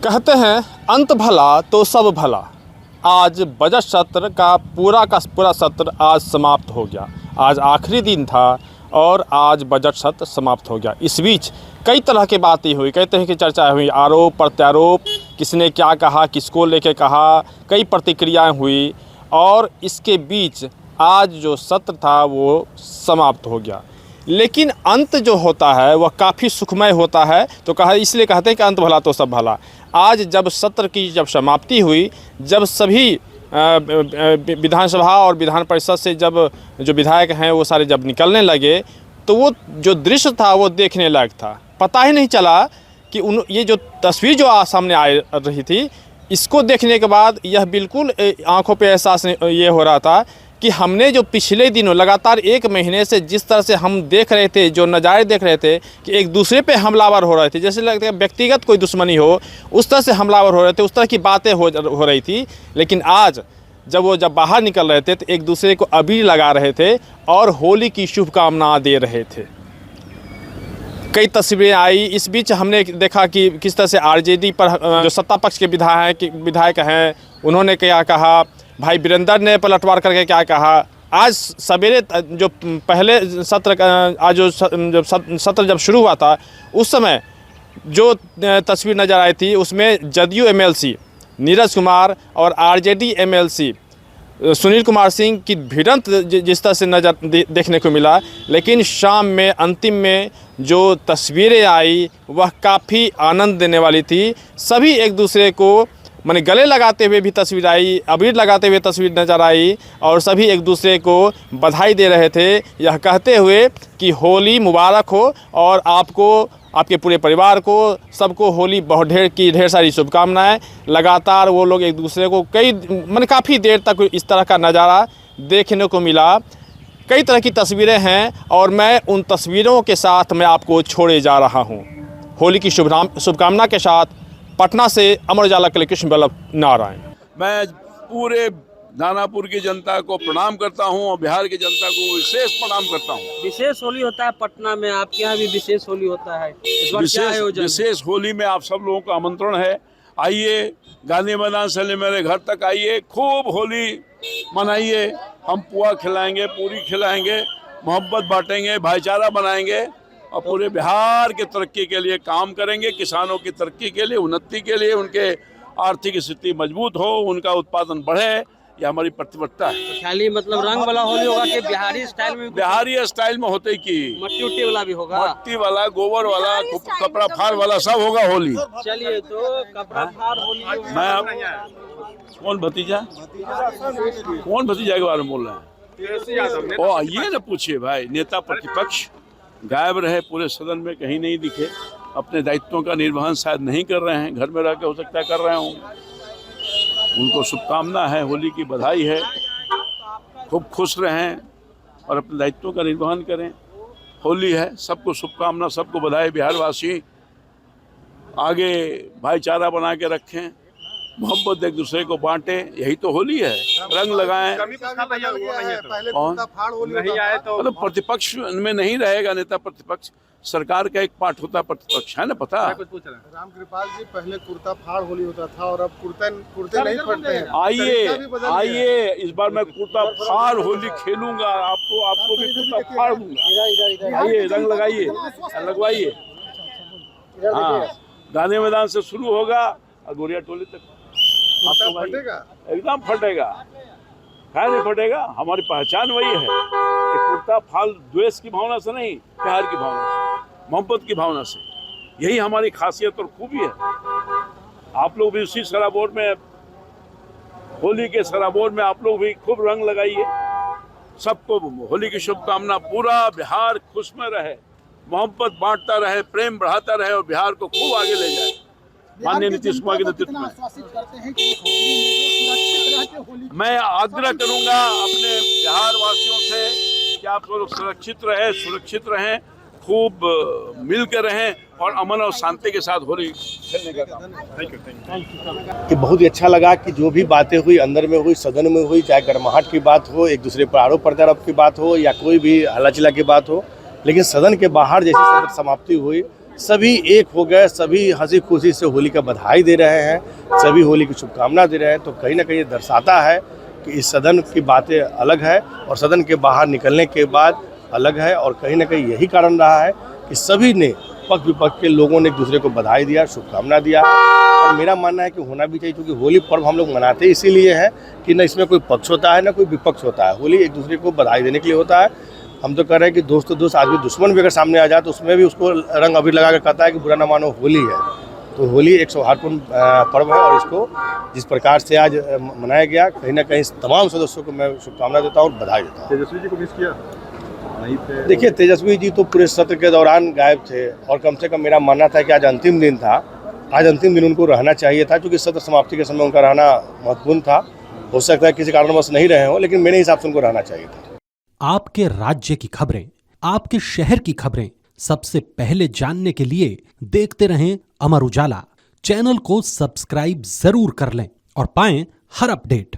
कहते हैं अंत भला तो सब भला। आज बजट सत्र का पूरा सत्र आज समाप्त हो गया। आज आखिरी दिन था और आज बजट सत्र समाप्त हो गया। इस बीच कई तरह की बातें हुई, कई तरह की चर्चा हुई, आरोप प्रत्यारोप, किसने क्या कहा, किसको लेके कहा, कई प्रतिक्रियाएं हुई और इसके बीच आज जो सत्र था वो समाप्त हो गया। लेकिन अंत जो होता है वह काफ़ी सुखमय होता है, तो इसलिए कहते हैं कि अंत भला तो सब भला। आज जब सत्र की जब समाप्ति हुई, जब सभी विधानसभा और विधान परिषद से जब जो विधायक हैं वो सारे जब निकलने लगे, तो वो जो दृश्य था वो देखने लायक था। पता ही नहीं चला कि ये जो तस्वीर जो सामने आ रही थी, इसको देखने के बाद यह बिल्कुल आंखों पे एहसास ये हो रहा था कि हमने जो पिछले दिनों लगातार 1 महीने से जिस तरह से हम देख रहे थे, जो नज़ारे देख रहे थे कि एक दूसरे पे हमलावर हो रहे थे, जैसे लगता है व्यक्तिगत कोई दुश्मनी हो, उस तरह से हमलावर हो रहे थे, उस तरह की बातें हो रही थी। लेकिन आज जब बाहर निकल रहे थे तो एक दूसरे को अबीर लगा रहे थे और होली की शुभकामना दे रहे थे। कई तस्वीरें आई। इस बीच हमने देखा कि किस तरह से आरजेडी पर जो सत्ता पक्ष के विधायक हैं उन्होंने क्या कहा, भाई वीरेंद्र ने पलटवार करके क्या कहा। आज सवेरे जो पहले सत्र आज जो सत्र जब शुरू हुआ था उस समय जो तस्वीर नज़र आई थी उसमें जदयू एमएलसी नीरज कुमार और आरजेडी एमएलसी सुनील कुमार सिंह की भिड़ंत जिस तरह से देखने को मिला। लेकिन शाम में अंतिम में जो तस्वीरें आई वह काफ़ी आनंद देने वाली थी। सभी एक दूसरे को माने गले लगाते हुए भी तस्वीर आई, अबीर लगाते हुए तस्वीर नज़र आई और सभी एक दूसरे को बधाई दे रहे थे, यह कहते हुए कि होली मुबारक हो और आपको, आपके पूरे परिवार को, सबको होली बहुत ढेर सारी शुभकामनाएं। लगातार वो लोग एक दूसरे को काफ़ी देर तक इस तरह का नज़ारा देखने को मिला। कई तरह की तस्वीरें हैं और मैं उन तस्वीरों के साथ मैं आपको छोड़े जा रहा हूँ। होली की शुभकामना के साथ पटना से अमर उजाला के लिए कृष्ण वल्लभ नारायण। मैं पूरे दानापुर की जनता को प्रणाम करता हूं और बिहार की जनता को विशेष प्रणाम करता हूं। विशेष होली होता है पटना में, आपके यहाँ भी विशेष होली होता है। विशेष होली में आप सब लोगों का आमंत्रण है। आइए, गांधी मैदान से मेरे घर तक आइए, खूब होली मनाइए। हम पुआ खिलाएंगे, पूरी खिलाएंगे, मोहब्बत बांटेंगे, भाईचारा बनाएंगे और पूरे बिहार की तरक्की के लिए काम करेंगे। किसानों की तरक्की के लिए, उन्नति के लिए, उनके आर्थिक स्थिति मजबूत हो, उनका उत्पादन बढ़े, ये हमारी प्रतिबद्धता है। तो खाली मतलब रंग वाला होली होगा कि बिहारी स्टाइल में? बिहारी स्टाइल में होते कि मट्टी उट्टी वाला भी होगा? मट्टी वाला, गोबर वाला, कपड़ा फाड़ वाला सब होगा होली। चलिए, तो कपड़ा फाड़ होली। मैं कौन भतीजा के बारे में बोल रहे हैं? ओ ये न पूछिए भाई, नेता प्रतिपक्ष गायब रहे, पूरे सदन में कहीं नहीं दिखे, अपने दायित्वों का निर्वहन शायद नहीं कर रहे हैं, घर में रह के हो सकता है कर रहे हों। उनको शुभकामना है, होली की बधाई है, खूब खुश रहें और अपने दायित्वों का निर्वहन करें। होली है, सबको शुभकामना, सबको बधाई। बिहारवासी आगे भाईचारा बना के रखें, मोहब्बत एक दूसरे को बांटे, यही तो होली है। रंग लगाएं। मतलब प्रतिपक्ष में नहीं रहेगा नेता प्रतिपक्ष, सरकार का एक पार्ट होता है प्रतिपक्ष, है ना? पता रामकृपाल जी, पहले कुर्ता फाड़ होली होता था और अब कुर्ते नहीं फटते हैं। आइए इस बार मैं कुर्ता फाड़ होली खेलूंगा, आपको भी कुर्ता फाड़ दूंगा। आइए, रंग लगाइए, लगवाइए। हाँ, गांधी मैदान से शुरू होगा और गोरिया टोली तक फटेगा, एकदम फटेगा। है नहीं फटेगा, हमारी पहचान वही है। कुर्ता फाल द्वेष की भावना से नहीं, प्यार की भावना से, मोहब्बत की भावना से, यही हमारी खासियत और खूबी है। आप लोग भी उसी सराबोर में, होली के सराबोर में आप लोग भी खूब रंग लगाइए। सबको होली की शुभकामना। पूरा बिहार खुश में रहे, मोहब्बत बांटता रहे, प्रेम बढ़ाता रहे और बिहार को खूब आगे ले जाए। माननीय नीतीश कुमार के नेतृत्व में मैं आग्रह करूंगा अपने बिहार वासियों से कि आप लोग सुरक्षित रहें, खूब मिलकर रहें और अमन और शांति के साथ होली खेलने का काम। थैंक कि बहुत ही अच्छा लगा कि जो भी बातें हुई अंदर में हुई, सदन में हुई, चाहे गर्माहट की बात हो, एक दूसरे पर आरोप प्रत्यारोप की बात हो या कोई भी हल्ला चिल्ला की बात हो, लेकिन सदन के बाहर जैसे सदन समाप्ति हुई सभी एक हो गए, सभी हंसी खुशी से होली का बधाई दे रहे हैं, सभी होली की शुभकामना दे रहे हैं। तो कहीं ना कहीं ये दर्शाता है कि इस सदन की बातें अलग है और सदन के बाहर निकलने के बाद अलग है। और कहीं ना कहीं यही कारण रहा है कि सभी ने पक्ष विपक्ष के लोगों ने एक दूसरे को बधाई दिया, शुभकामना दिया। और मेरा मानना है कि होना भी चाहिए, क्योंकि होली पर्व हम लोग मनाते इसीलिए हैं कि न इसमें कोई पक्ष होता है न कोई विपक्ष होता है। होली एक दूसरे को बधाई देने के लिए होता है। हम तो कह रहे हैं कि दोस्त तो दोस्त, आदमी दुश्मन भी अगर सामने आ जाए तो उसमें भी उसको रंग अबीर लगा कर कहता है कि बुरा न मानो, होली है। तो होली एक सौहार्दपूर्ण पर्व है और इसको जिस प्रकार से आज मनाया गया, कहीं ना कहीं तमाम सदस्यों को मैं शुभकामना देता हूँ और बधाई देता हूँ। तेजस्वी जी को मिस किया नहीं थे? देखिए, तेजस्वी जी तो पूरे सत्र के दौरान गायब थे और कम से कम मेरा मानना था कि आज अंतिम दिन था, आज अंतिम दिन उनको रहना चाहिए था, क्योंकि सत्र समाप्ति के समय उनका रहना महत्वपूर्ण था। हो सकता है किसी कारणवश नहीं रहे हो, लेकिन मेरे हिसाब से उनको रहना चाहिए था। आपके राज्य की खबरें, आपके शहर की खबरें सबसे पहले जानने के लिए देखते रहें अमर उजाला। चैनल को सब्सक्राइब जरूर कर लें और पाएं हर अपडेट।